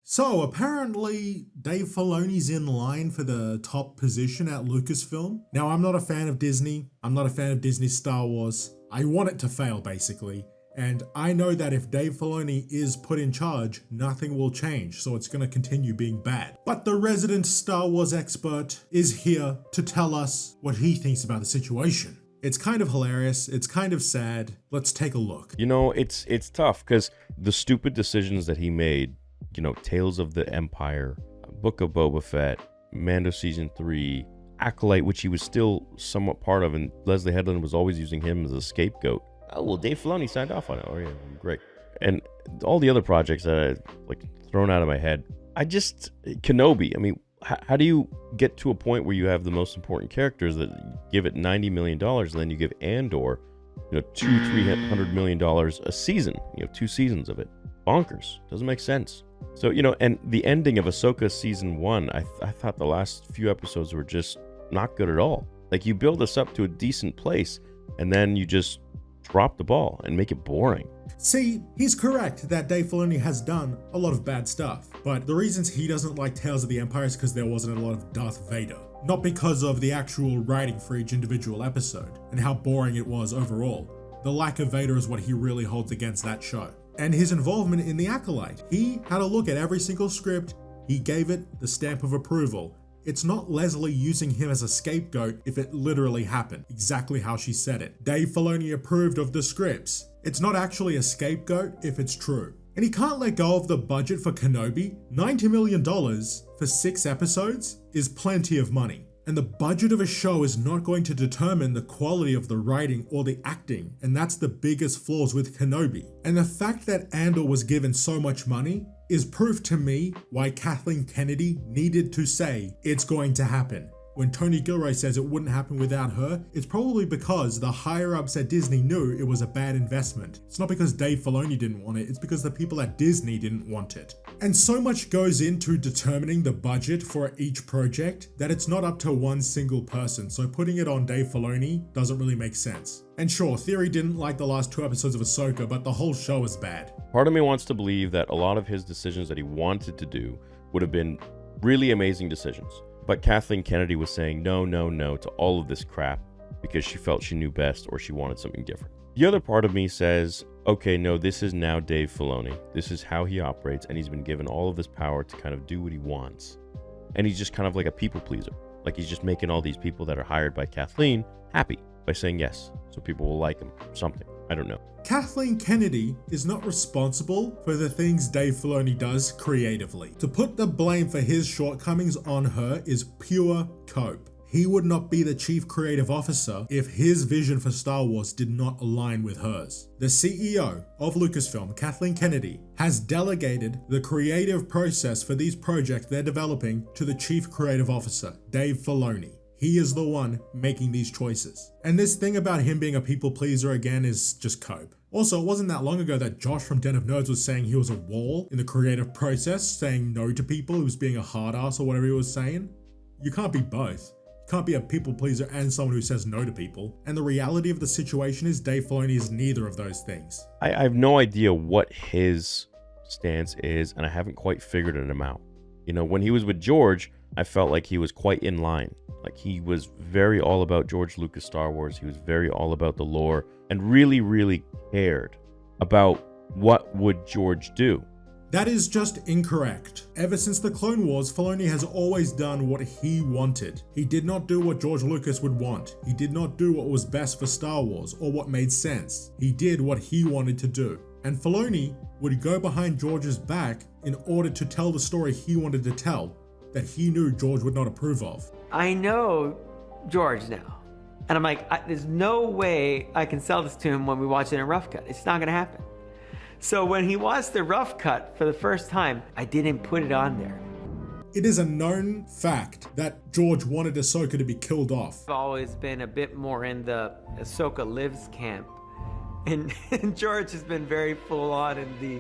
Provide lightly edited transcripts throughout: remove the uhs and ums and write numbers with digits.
So apparently Dave Filoni's in line for the top position at Lucasfilm. Now I'm not a fan of Disney. I'm not a fan of Disney's Star Wars. I want it to fail basically. And I know that if Dave Filoni is put in charge, nothing will change, so it's going to continue being bad. But the resident Star Wars expert is here to tell us what he thinks about the situation. It's kind of hilarious, it's kind of sad. Let's take a look. You know, it's tough because the stupid decisions that he made, you know, Tales of the Empire, Book of Boba Fett, Mando Season 3, Acolyte, which he was still somewhat part of, and Leslie Headland was always using him as a scapegoat. Oh, well, Dave Filoni signed off on it. Oh, yeah, great. And all the other projects that I, like, thrown out of my head. Kenobi, I mean, how do you get to a point where you have the most important characters that give it $90 million, and then you give Andor, you know, $300 million a season, you know, 2 seasons of it? Bonkers. Doesn't make sense. So, you know, and the ending of Ahsoka Season 1, I thought the last few episodes were just not good at all. Like, you build us up to a decent place, and then you just drop the ball and make it boring. See, he's correct that Dave Filoni has done a lot of bad stuff, but the reasons he doesn't like Tales of the Empire is because there wasn't a lot of Darth Vader. Not because of the actual writing for each individual episode, and how boring it was overall. The lack of Vader is what he really holds against that show. And his involvement in The Acolyte. He had a look at every single script, he gave it the stamp of approval. It's not Leslie using him as a scapegoat if it literally happened, exactly how she said it. Dave Filoni approved of the scripts. It's not actually a scapegoat if it's true. And he can't let go of the budget for Kenobi. $90 million for 6 episodes is plenty of money. And the budget of a show is not going to determine the quality of the writing or the acting, and that's the biggest flaws with Kenobi. And the fact that Andor was given so much money is proof to me why Kathleen Kennedy needed to say it's going to happen. When Tony Gilroy says it wouldn't happen without her, it's probably because the higher-ups at Disney knew it was a bad investment. It's not because Dave Filoni didn't want it, it's because the people at Disney didn't want it. And so much goes into determining the budget for each project that it's not up to one single person, so putting it on Dave Filoni doesn't really make sense. And sure, Theory didn't like the last 2 episodes of Ahsoka, but the whole show is bad. Part of me wants to believe that a lot of his decisions that he wanted to do would have been really amazing decisions. But Kathleen Kennedy was saying no to all of this crap because she felt she knew best or she wanted something different. The other part of me says, okay, no, this is now Dave Filoni. This is how he operates, and he's been given all of this power to kind of do what he wants. And he's just kind of like a people pleaser. Like, he's just making all these people that are hired by Kathleen happy by saying yes, so people will like him or something. I don't know. Kathleen Kennedy is not responsible for the things Dave Filoni does creatively. To put the blame for his shortcomings on her is pure cope. He would not be the chief creative officer if his vision for Star Wars did not align with hers. The CEO of Lucasfilm, Kathleen Kennedy, has delegated the creative process for these projects they're developing to the chief creative officer, Dave Filoni. He is the one making these choices. And this thing about him being a people pleaser again is just cope. Also, it wasn't that long ago that Josh from Den of Nerds was saying he was a wall in the creative process, saying no to people, he was being a hard ass or whatever he was saying. You can't be both. You can't be a people pleaser and someone who says no to people. And the reality of the situation is Dave Filoni is neither of those things. I have no idea what his stance is, and I haven't quite figured it out. You know, when he was with George, I felt like he was quite in line. Like, he was very all about George Lucas Star Wars. He was very all about the lore and really cared about what would George do. That is just incorrect. Ever since the Clone Wars, Filoni has always done what he wanted. He did not do what George Lucas would want. He did not do what was best for Star Wars or what made sense. He did what he wanted to do. And Filoni would go behind George's back in order to tell the story he wanted to tell that he knew George would not approve of. I know George now. And I'm like, there's no way I can sell this to him when we watch it in rough cut. It's not gonna happen. So when he watched the rough cut for the first time, I didn't put it on there. It is a known fact that George wanted Ahsoka to be killed off. I've always been a bit more in the Ahsoka lives camp. And George has been very full on in the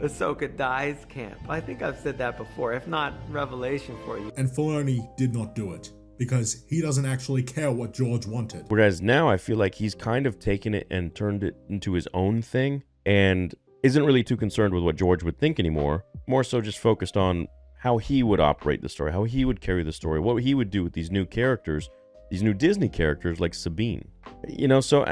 Ahsoka dies camp. I think I've said that before, if not revelation for you. And Filoni did not do it because he doesn't actually care what George wanted. Whereas now I feel like he's kind of taken it and turned it into his own thing. And isn't really too concerned with what George would think anymore, more so just focused on how he would operate the story, how he would carry the story, what he would do with these new characters, these new Disney characters like Sabine. So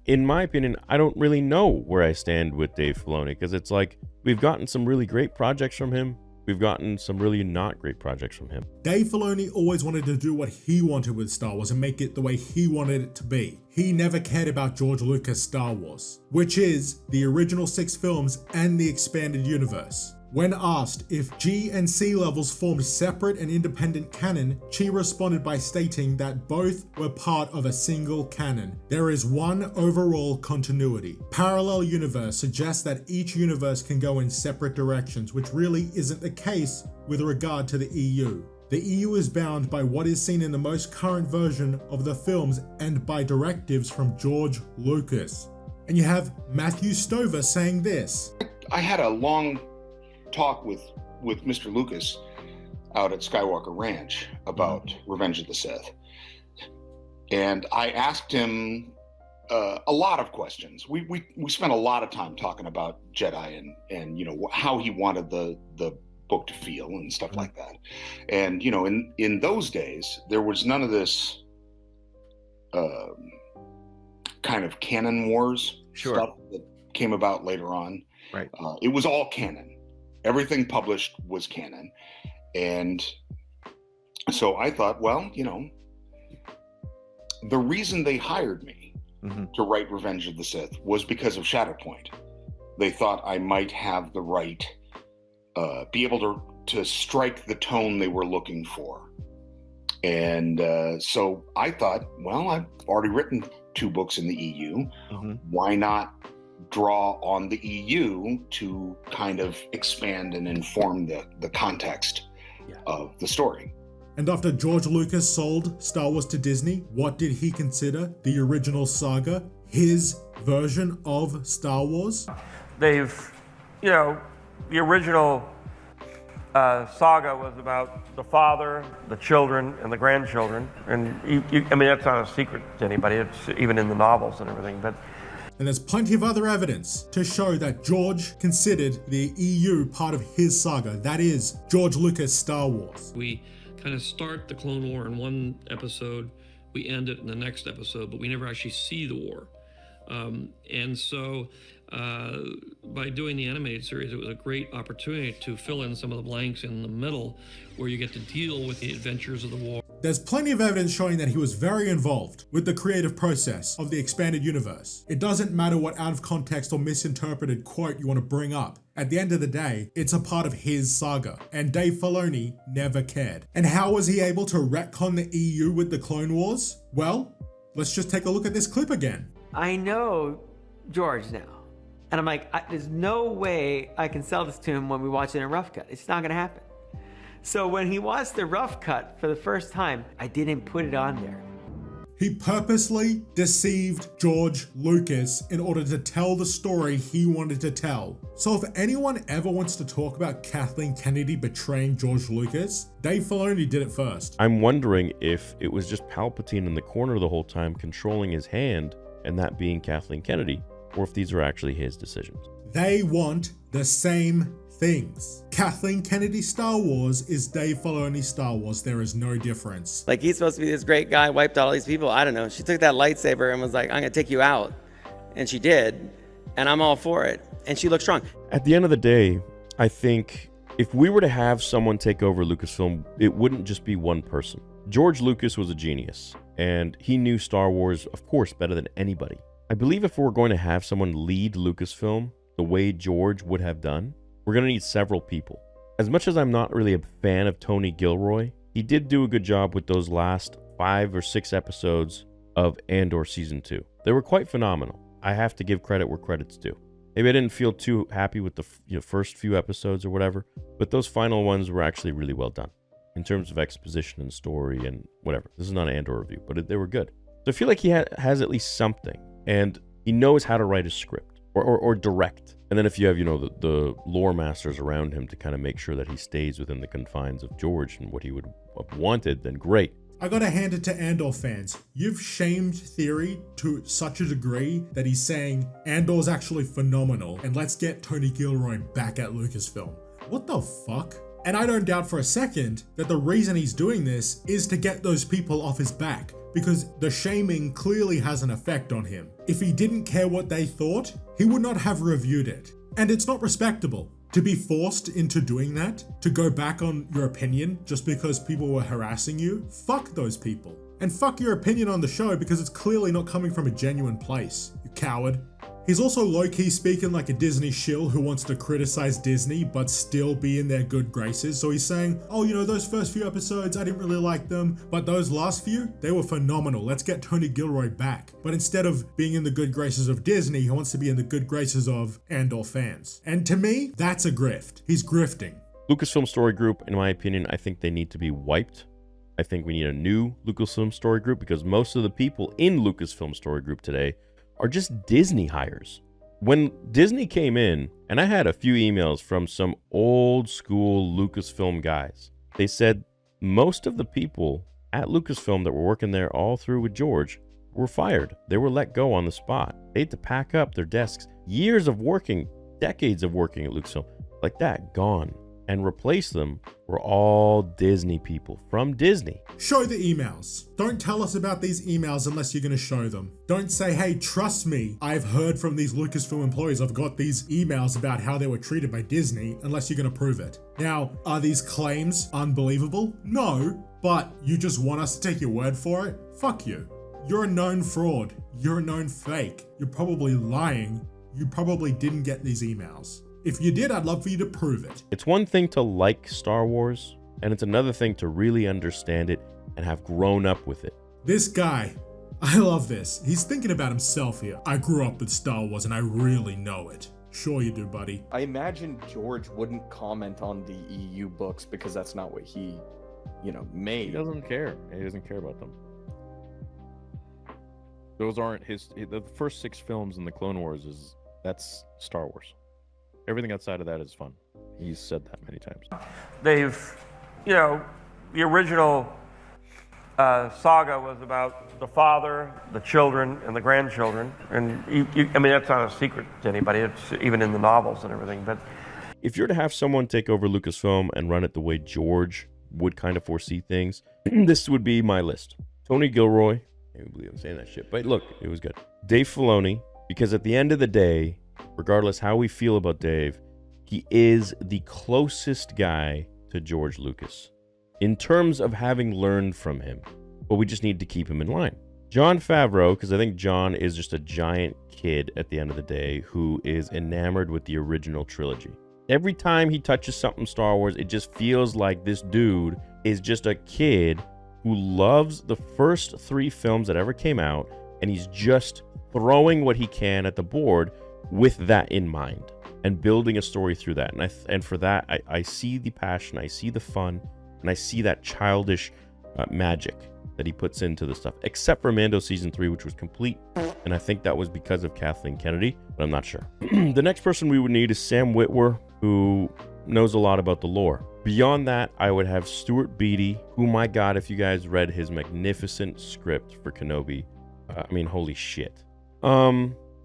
in my opinion, I don't really know where I stand with Dave Filoni, because it's like we've gotten some really great projects from him. We've gotten some really not great projects from him. Dave Filoni always wanted to do what he wanted with Star Wars and make it the way he wanted it to be. He never cared about George Lucas' Star Wars, which is the original 6 films and the expanded universe. When asked if G and C levels formed separate and independent canon, Chi responded by stating that both were part of a single canon. There is one overall continuity. Parallel universe suggests that each universe can go in separate directions, which really isn't the case with regard to the EU. The EU is bound by what is seen in the most current version of the films and by directives from George Lucas. And you have Matthew Stover saying this. I had a long talk with Mr. Lucas out at Skywalker Ranch about Revenge of the Sith, and I asked him a lot of questions. We spent a lot of time talking about Jedi and how he wanted the book to feel and stuff like that. And in those days there was none of this kind of canon wars stuff that came about later on. Right. It was all canon. Everything published was canon. And so I thought, well, the reason they hired me to write Revenge of the Sith was because of Shatterpoint. They thought I might have the right, be able to strike the tone they were looking for. And so I thought, well, I've already written 2 books in the EU. Why not draw on the EU to kind of expand and inform the context of the story? And after George Lucas sold Star Wars to Disney, what did he consider the original saga, his version of Star Wars? The original saga was about the father, the children, and the grandchildren. And that's not a secret to anybody. It's even in the novels and everything. But and there's plenty of other evidence to show that George considered the EU part of his saga. That is, George Lucas' Star Wars. We kind of start the Clone War in one episode, we end it in the next episode, but we never actually see the war. And so by doing the animated series, it was a great opportunity to fill in some of the blanks in the middle where you get to deal with the adventures of the war. There's plenty of evidence showing that he was very involved with the creative process of the expanded universe. It doesn't matter what out of context or misinterpreted quote you want to bring up. At the end of the day, it's a part of his saga, and Dave Filoni never cared. And how was he able to retcon the EU with the Clone Wars? Well, let's just take a look at this clip again. I know George now. And I'm like, there's no way I can sell this to him when we watch it in rough cut. It's not going to happen. So when he watched the rough cut for the first time, I didn't put it on there. He purposely deceived George Lucas in order to tell the story he wanted to tell. So if anyone ever wants to talk about Kathleen Kennedy betraying George Lucas, Dave Filoni did it first. I'm wondering if it was just Palpatine in the corner the whole time controlling his hand, and that being Kathleen Kennedy, or if these are actually his decisions. They want the same things. Kathleen Kennedy's Star Wars is Dave Filoni's Star Wars. There is no difference. Like, he's supposed to be this great guy, wiped out all these people. I don't know. She took that lightsaber and was like, I'm going to take you out. And she did. And I'm all for it. And she looked strong. At the end of the day, I think if we were to have someone take over Lucasfilm, it wouldn't just be one person. George Lucas was a genius, and he knew Star Wars, of course, better than anybody. I believe if we're going to have someone lead Lucasfilm the way George would have done, we're going to need several people. As much as I'm not really a fan of Tony Gilroy, he did do a good job with those last 5 or 6 episodes of Andor Season 2. They were quite phenomenal. I have to give credit where credit's due. Maybe I didn't feel too happy with the first few episodes or whatever, but those final ones were actually really well done in terms of exposition and story and whatever. This is not an Andor review, but they were good. So I feel like he has at least something, and he knows how to write a script or direct. And then if you have, the lore masters around him to kind of make sure that he stays within the confines of George and what he would have wanted, then great. I gotta hand it to Andor fans. You've shamed Theory to such a degree that he's saying Andor's actually phenomenal and let's get Tony Gilroy back at Lucasfilm. What the fuck? And I don't doubt for a second that the reason he's doing this is to get those people off his back, because the shaming clearly has an effect on him. If he didn't care what they thought, he would not have reviewed it. And it's not respectable to be forced into doing that, to go back on your opinion just because people were harassing you. Fuck those people. And fuck your opinion on the show because it's clearly not coming from a genuine place, you coward. He's also low-key speaking like a Disney shill who wants to criticize Disney but still be in their good graces. So he's saying, oh, you know, those first few episodes, I didn't really like them, but those last few, they were phenomenal. Let's get Tony Gilroy back. But instead of being in the good graces of Disney, he wants to be in the good graces of Andor fans. And to me, that's a grift. He's grifting. Lucasfilm Story Group, in my opinion, I think they need to be wiped. I think we need a new Lucasfilm Story Group because most of the people in Lucasfilm Story Group today are just Disney hires. When Disney came in, and I had a few emails from some old school Lucasfilm guys, they said most of the people at Lucasfilm that were working there all through with George were fired. They were let go on the spot. They had to pack up their desks. Years of working, decades of working at Lucasfilm, like that, gone. And replace them were all Disney people from Disney. Show the emails. Don't tell us about these emails unless you're going to show them. Don't say, hey, trust me, I've heard from these Lucasfilm employees, I've got these emails about how they were treated by Disney, unless you're going to prove it. Now, are these claims unbelievable? No, but you just want us to take your word for it? Fuck you. You're a known fraud. You're a known fake. You're probably lying. You probably didn't get these emails. If you did, I'd love for you to prove it. It's one thing to like Star Wars, and it's another thing to really understand it and have grown up with it. This guy, I love this. He's thinking about himself here. I grew up with Star Wars and I really know it. Sure you do, buddy. I imagine George wouldn't comment on the EU books because that's not what he, made. He doesn't care. He doesn't care about them. Those aren't the first 6 films in the Clone Wars that's Star Wars. Everything outside of that is fun. He's said that many times. They've, the original saga was about the father, the children, and the grandchildren. And, that's not a secret to anybody. It's even in the novels and everything. But if you're to have someone take over Lucasfilm and run it the way George would kind of foresee things, this would be my list. Tony Gilroy. I can't believe I'm saying that shit. But look, it was good. Dave Filoni, because at the end of the day, regardless how we feel about Dave, he is the closest guy to George Lucas in terms of having learned from him, but we just need to keep him in line. Jon Favreau, because I think Jon is just a giant kid at the end of the day who is enamored with the original trilogy. Every time he touches something Star Wars, it just feels like this dude is just a kid who loves the first 3 films that ever came out, and he's just throwing what he can at the board with that in mind and building a story through that. And for that, I see the passion, I see the fun, and I see that childish magic that he puts into the stuff, except for Mando Season 3, which was complete. And I think that was because of Kathleen Kennedy, but I'm not sure. The next person we would need is Sam Witwer, who knows a lot about the lore. Beyond that, I would have Stuart Beattie, who, my God, if you guys read his magnificent script for Kenobi, holy shit.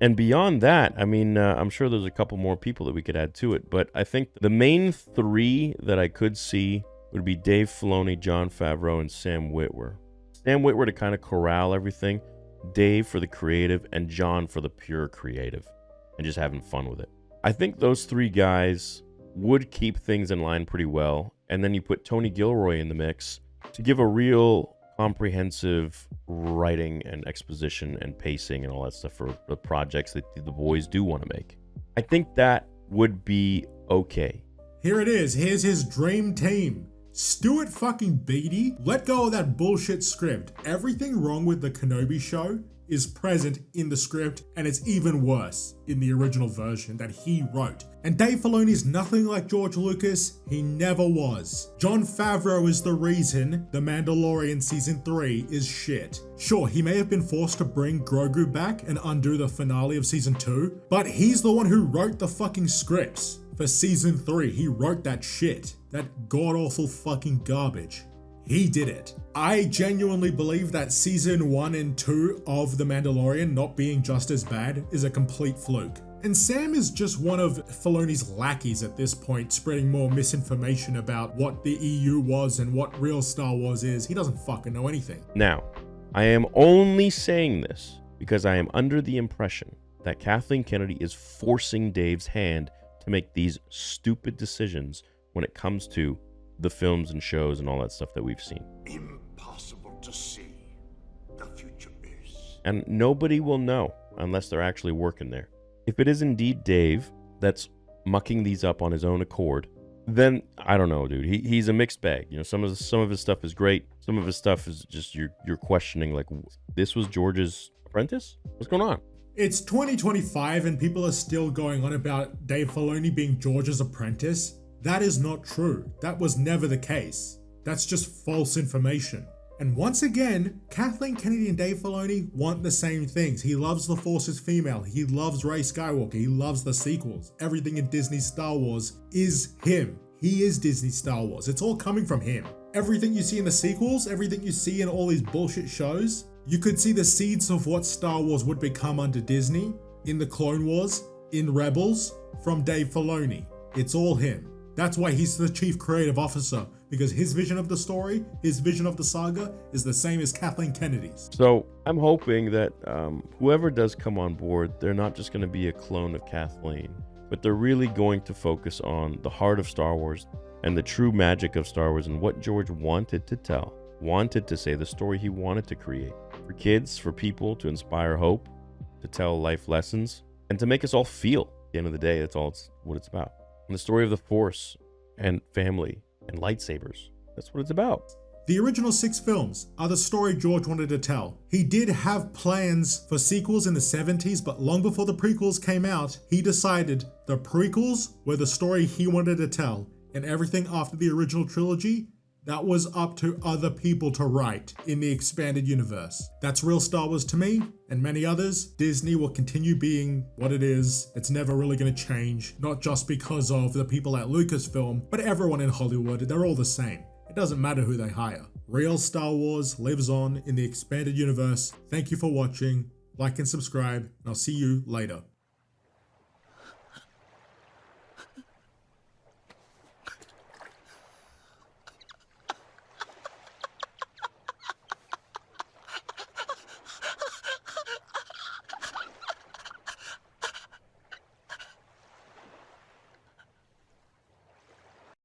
And beyond that, I'm sure there's a couple more people that we could add to it, but I think the main 3 that I could see would be Dave Filoni, Jon Favreau, and Sam Witwer. Sam Witwer to kind of corral everything, Dave for the creative, and Jon for the pure creative, and just having fun with it. I think those 3 guys would keep things in line pretty well, and then you put Tony Gilroy in the mix to give a real comprehensive writing and exposition and pacing and all that stuff for the projects that the boys do want to make. I think that would be okay. Here it is. Here's his dream team. Stuart fucking Beattie. Let go of that bullshit script. Everything wrong with the Kenobi show is present in the script, and it's even worse in the original version that he wrote. And Dave Filoni's nothing like George Lucas. He never was. Jon Favreau is the reason The Mandalorian Season 3 is shit. Sure, he may have been forced to bring Grogu back and undo the finale of Season 2, but he's the one who wrote the fucking scripts for Season 3. He wrote that shit. That god-awful fucking garbage. He did it. I genuinely believe that season 1 and 2 of The Mandalorian not being just as bad is a complete fluke. And Sam is just one of Filoni's lackeys at this point, spreading more misinformation about what the EU was and what real Star Wars is. He doesn't fucking know anything. Now, I am only saying this because I am under the impression that Kathleen Kennedy is forcing Dave's hand to make these stupid decisions when it comes to the films and shows and all that stuff that we've seen. Impossible to see. The future is. And nobody will know unless they're actually working there. If it is indeed Dave that's mucking these up on his own accord, then I don't know, dude. He's a mixed bag. You know, some of his stuff is great. Some of his stuff is just you're questioning, like, this was George's apprentice? What's going on? It's 2025 and people are still going on about Dave Filoni being George's apprentice. That is not true. That was never the case. That's just false information. And once again, Kathleen Kennedy and Dave Filoni want the same things. He loves the Force is female. He loves Rey Skywalker. He loves the sequels. Everything in Disney's Star Wars is him. He is Disney's Star Wars. It's all coming from him. Everything you see in the sequels, everything you see in all these bullshit shows, you could see the seeds of what Star Wars would become under Disney, in the Clone Wars, in Rebels, from Dave Filoni. It's all him. That's why he's the chief creative officer, because his vision of the story, his vision of the saga is the same as Kathleen Kennedy's. So I'm hoping that whoever does come on board, they're not just going to be a clone of Kathleen, but they're really going to focus on the heart of Star Wars and the true magic of Star Wars and what George wanted to tell, wanted to say, the story he wanted to create. For kids, for people, to inspire hope, to tell life lessons, and to make us all feel. At the end of the day, that's all what it's about. And the story of the Force and family and lightsabers. That's what it's about. The original 6 films are the story George wanted to tell. He did have plans for sequels in the 70s, but long before the prequels came out, he decided the prequels were the story he wanted to tell, and everything after the original trilogy, that was up to other people to write in the expanded universe. That's real Star Wars to me, and many others. Disney will continue being what it is. It's never really going to change, not just because of the people at Lucasfilm, but everyone in Hollywood. They're all the same. It doesn't matter who they hire. Real Star Wars lives on in the expanded universe. Thank you for watching. Like and subscribe, and I'll see you later.